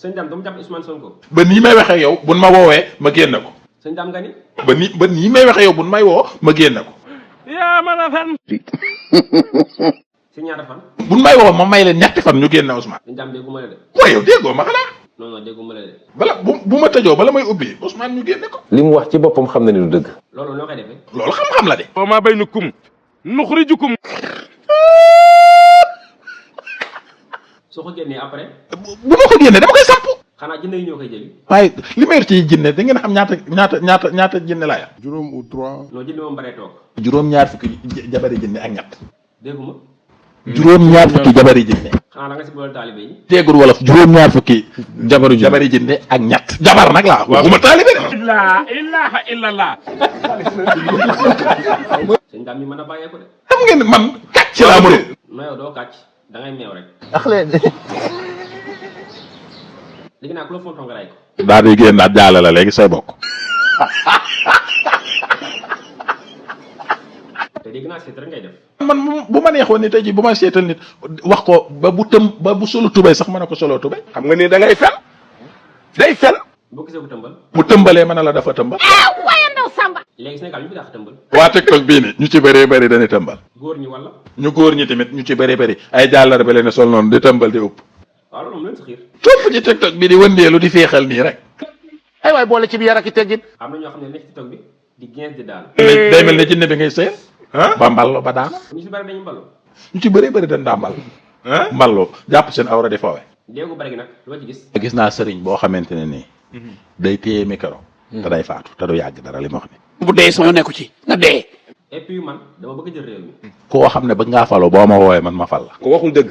sëñ Dame dama jàpp Ousmane Sonko. ba nii may waxee yow buñ ma woowee ma génne ko. sëñ Dame nga ni. ba nii may waxee yow buñ may woo ma génne ko. yaa mën a fen. si ñaata fan. buñ may woo ma may leen ñetti fan ñu génne Ousmane. sëñ Dame dégguma la de. waaye yow déggoo ma xanaa. non dégguma la de. bala bu ma tëjoo bala may ubbi Ousmane ñu génne ko. li mu wax ci boppam xam na ni du dëgg. loolu noo koy defee. loolu xam-xam la de. wa maa baynakum nuxrijukum. soo ko génnee après. bu ma ko génnee dama koy samp. xanaa jinne yi ñoo koy jëli. waaye li ma yor ci jinne da ngeen xam ñaata jinne laa yor. juróom ou 3. non jinne moom baree toog. juróom-ñaar fukki jabari jinne ak ñett. dégguma. juróom-ñaar fukki jabari jinne. xanaa da nga si boole taalibe yi. teegul wolof juróom-ñaar fukki. jabari jinne ak ñett. jabar nag laa waxuma taalibe de. laa ilaha illallah. sëñ Dame mi mën a bàyyee ko de. xam ngeen man kàcc laa mënul. non yow doo kàcc da ngay meew rek. ndax leen. léegi naa ku la fonton nga ray ko. daal di génn daal jaale la léegi say bokk. te dégg naa seet rek ngay def. man bu ma neexoon ni tey jii bu ma seetal nit wax ko ba bu solo tubay sax mën na ko solo tubay. xam nga ni da ngay fen day fen. boo gisee ko tëmbal. mu tëmbalee mën na la dafa tëmbal. léegi Sénégal ñu fi dàq tëmbal. waa TikTok bii ni ñu ci bëree bëri dañuy tëmbal. góor ñi wala. ñu góor ñi tamit ñu ci bëree bëri ay jàllar ba leen sol noonu di tëmbal di upp. waaw loolu moom leen si xiir. topp ci TikTok bi di wëndeelu di féexal nii rek. ay waay boole ci biir ak i teggin. am na ñoo xam ne nekk ci TikTok bi di gens di daal. day mel ne jinne bi ngay sëyal. ba mballo ba daana. ñu si bari dañuy mballu. ñu ci bëree bëri dañ daa mbal. mballo jàpp seen awra di foowe. déegu bari gi nag loo ci gis. gis naa sëriñ boo xamante ne nii. day téye micro. te day faatu te du yàgg dara li ma wax ni bu dee sama nekku ci na dee. et puis man dama bëgg jël réew mi. koo xam ne bëgg ngaa faloo boo ma woowee man ma fal la. ko waxul dëgg.